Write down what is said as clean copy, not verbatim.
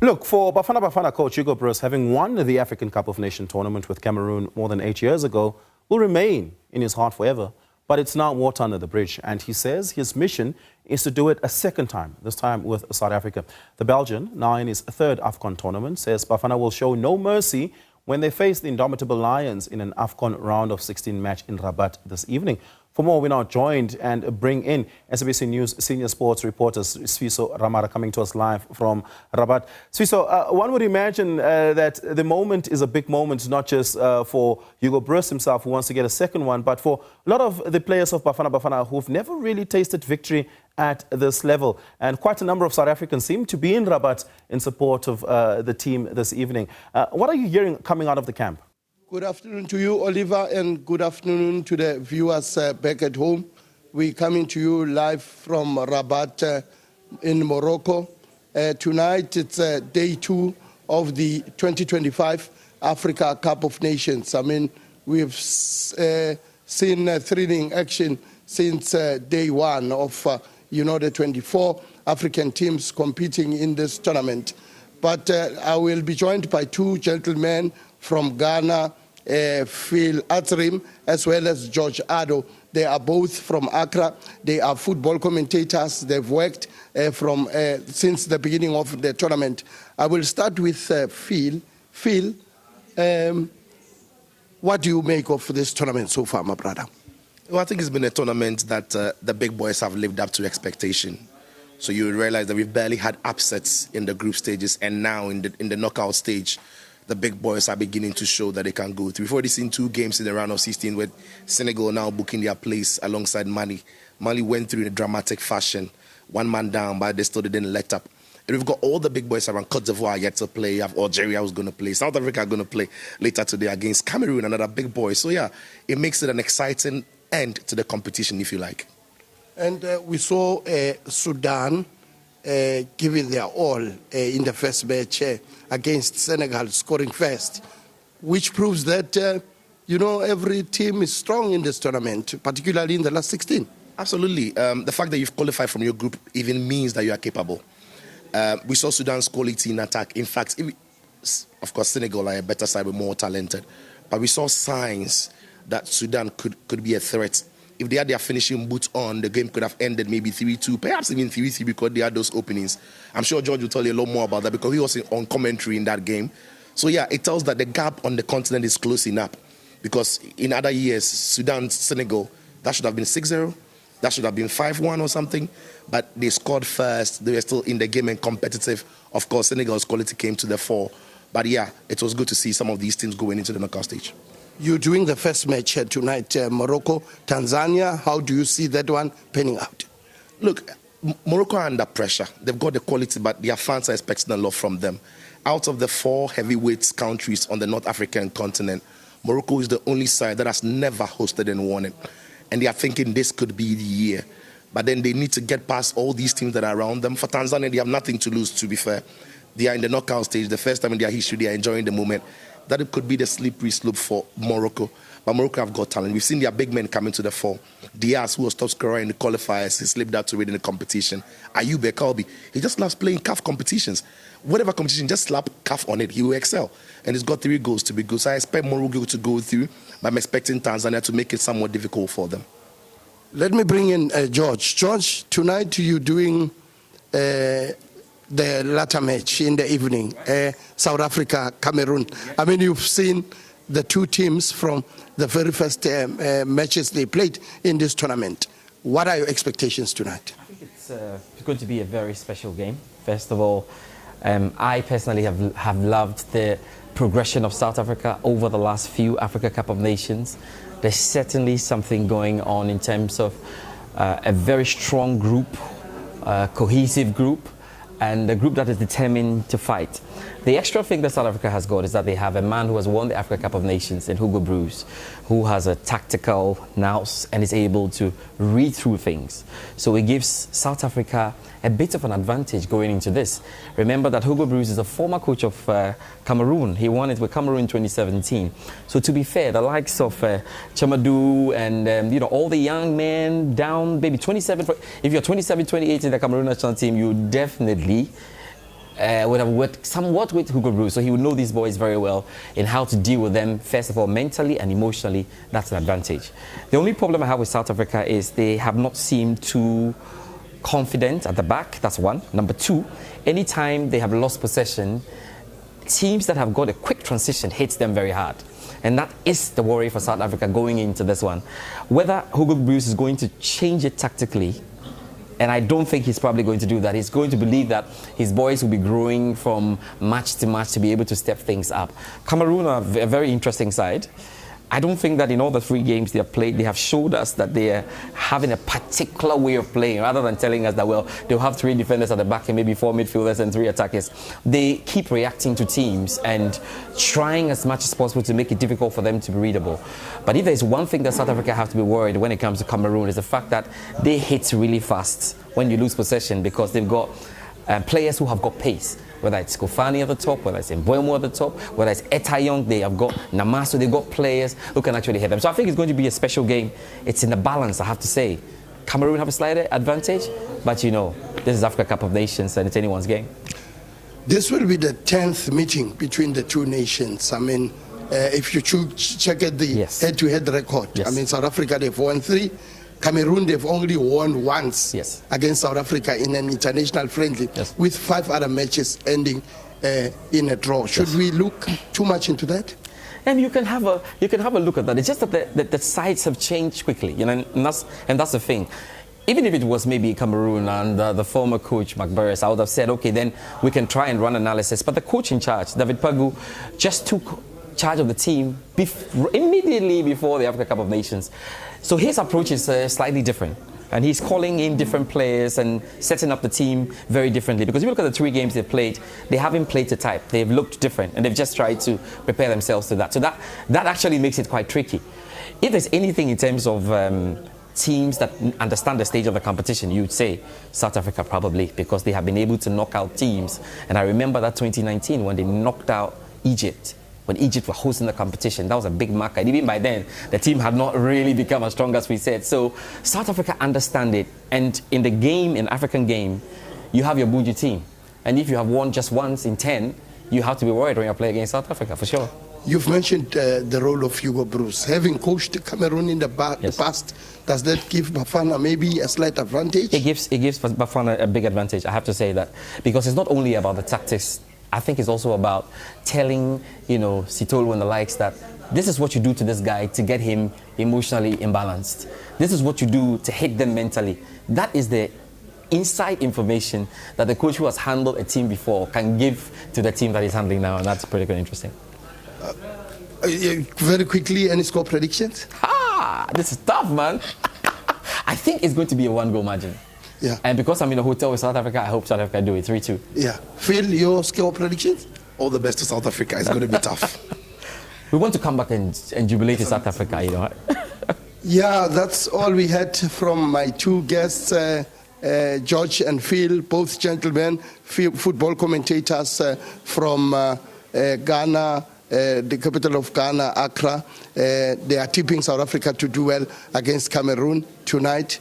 Look, for Bafana Bafana coach Hugo Broos, having won the African Cup of Nations tournament with Cameroon more than 8 years ago, will remain in his heart forever. But it's now water under the bridge, and he says his mission is to do it a second time, this time with South Africa. The Belgian, now in his third AFCON tournament, says Bafana will show no mercy when they face the Indomitable Lions in an AFCON Round of 16 match in Rabat this evening. For more, we're now joined and bring in SABC News senior sports reporter Sifiso Ramara coming to us live from Rabat. Sifiso, one would imagine that the moment is a big moment, not just for Hugo Broos himself, who wants to get a second one, but for a lot of the players of Bafana Bafana who've never really tasted victory at this level. And quite a number of South Africans seem to be in Rabat in support of the team this evening. What are you hearing coming out of the camp? Good afternoon to you, Oliver, and good afternoon to the viewers back at home. We're coming to you live from Rabat in Morocco. Tonight, it's day 2 of the 2025 Africa Cup of Nations. I mean, we've seen thrilling action since day 1 of, the 24 African teams competing in this tournament. But I will be joined by 2 gentlemen from Ghana, Phil Atrim, as well as George Addo. They are both from Accra. They are football commentators. They've worked since the beginning of the tournament. I will start with Phil. Phil, what do you make of this tournament so far, my brother? Well, I think it's been a tournament that the big boys have lived up to expectation. So you realize that we've barely had upsets in the group stages, and now in the knockout stage, the big boys are beginning to show that they can go through. We've already seen 2 games in the round of 16 with Senegal now booking their place alongside Mali. Mali went through in a dramatic fashion, 1 man down, but they still didn't let up. And we've got all the big boys around. Cote d'Ivoire yet to play. You have Algeria who's going to play. South Africa are going to play later today against Cameroon, another big boy. So yeah, it makes it an exciting end to the competition, if you like. And we saw Sudan giving their all in the first match against Senegal, scoring first, which proves that, every team is strong in this tournament, particularly in the last 16. Absolutely. The fact that you've qualified from your group even means that you are capable. We saw Sudan's quality in attack. In fact, of course, Senegal are a better side, but more talented. But we saw signs that Sudan could be a threat. If they had their finishing boots on, the game could have ended maybe 3-2, perhaps even 3-3 because they had those openings. I'm sure George will tell you a lot more about that because he was on commentary in that game. So yeah, it tells that the gap on the continent is closing up because in other years, Sudan, Senegal, that should have been 6-0, that should have been 5-1 or something, but they scored first. They were still in the game and competitive. Of course, Senegal's quality came to the fore. But yeah, it was good to see some of these teams going into the knockout stage. You're doing the first match tonight, Morocco, Tanzania. How do you see that one panning out? Look, Morocco are under pressure. They've got the quality, but their fans are expecting a lot from them. Out of the 4 heavyweight countries on the North African continent, Morocco is the only side that has never hosted and won it. And they are thinking this could be the year. But then they need to get past all these teams that are around them. For Tanzania, they have nothing to lose, to be fair. They are in the knockout stage. The first time in their history, they are enjoying the moment. That it could be the slippery slope for Morocco. But Morocco have got talent. We've seen their big men coming to the fore. Diaz, who was top scorer in the qualifiers, he slipped out to it in the competition. Ayub Ekalbi, he just loves playing CAF competitions. Whatever competition, just slap CAF on it, he will excel. And he's got 3 goals to be good. So I expect Morocco to go through, but I'm expecting Tanzania to make it somewhat difficult for them. Let me bring in George. George, tonight you're doing the latter match in the evening, South Africa, Cameroon. I mean, you've seen the 2 teams from the very first matches they played in this tournament. What are your expectations tonight? I think it's going to be a very special game. First of all, I personally have loved the progression of South Africa over the last few Africa Cup of Nations. There's certainly something going on in terms of a very strong group, cohesive group, and a group that is determined to fight. The extra thing that South Africa has got is that they have a man who has won the Africa Cup of Nations in Hugo Broos, who has a tactical nous and is able to read through things. So it gives South Africa a bit of an advantage going into this. Remember that Hugo Broos is a former coach of Cameroon. He won it with Cameroon in 2017. So to be fair, the likes of Chamadou and all the young men down maybe 27, if you're 27, 28 in the Cameroon national team, you definitely would have worked somewhat with Hugo Broos, so he would know these boys very well in how to deal with them, first of all, mentally and emotionally. That's an advantage. The only problem I have with South Africa is they have not seemed too confident at the back. That's one. Number two, anytime they have lost possession, teams that have got a quick transition hits them very hard. And that is the worry for South Africa going into this one. Whether Hugo Broos is going to change it tactically, and I don't think he's probably going to do that. He's going to believe that his boys will be growing from match to match to be able to step things up. Cameroon are a very interesting side. I don't think that in all the 3 games they have played, they have showed us that they are having a particular way of playing, rather than telling us that, well, they'll have 3 defenders at the back and maybe 4 midfielders and 3 attackers. They keep reacting to teams and trying as much as possible to make it difficult for them to be readable. But if there's one thing that South Africa have to be worried when it comes to Cameroon, is the fact that they hit really fast when you lose possession, because they've got players who have got pace. Whether it's Kofani at the top, whether it's Mbeumo at the top, whether it's Etayong, they have got Namaso, they've got players who can actually hit them. So I think it's going to be a special game. It's in the balance, I have to say. Cameroon have a slight advantage, but you know, this is Africa Cup of Nations and it's anyone's game. This will be the 10th meeting between the two nations. I mean, if you check at the head-to-head record, I mean, South Africa, they've won 3. Cameroon, they've only won once against South Africa in an international friendly, with 5 other matches ending in a draw. Should we look too much into that? And you can have a look at that. It's just that the sides have changed quickly, you know, and that's the thing. Even if it was maybe Cameroon and the former coach, McBurris, I would have said, okay, then we can try and run analysis. But the coach in charge, David Pagu, just took charge of the team immediately before the Africa Cup of Nations. So his approach is slightly different. And he's calling in different players and setting up the team very differently. Because if you look at the 3 games they've played, they haven't played to type. They've looked different, and they've just tried to prepare themselves to that. So that actually makes it quite tricky. If there's anything in terms of teams that understand the stage of the competition, you'd say South Africa probably, because they have been able to knock out teams. And I remember that 2019 when they knocked out Egypt. When Egypt were hosting the competition, that was a big marker. And even by then, the team had not really become as strong as we said. So South Africa understand it. And in the game, in African game, you have your Bunji team. And if you have won just once in 10, you have to be worried when you play against South Africa, for sure. You've mentioned the role of Hugo Broos. Having coached Cameroon in the past, does that give Bafana maybe a slight advantage? It gives Bafana a big advantage, I have to say that. Because it's not only about the tactics. I think it's also about telling, you know, Sitolu and the likes that this is what you do to this guy to get him emotionally imbalanced. This is what you do to hit them mentally. That is the inside information that the coach who has handled a team before can give to the team that he's handling now, and that's pretty interesting. Very quickly, any score predictions? This is tough, man. I think it's going to be a 1-goal margin. Yeah. And because I'm in a hotel with South Africa, I hope South Africa do it 3-2. Yeah. Phil, your score predictions? All the best to South Africa. It's going to be tough. We want to come back and jubilate in South Africa, you know. Yeah, that's all we had from my 2 guests, George and Phil, both gentlemen, football commentators from Ghana, the capital of Ghana, Accra. They are tipping South Africa to do well against Cameroon tonight.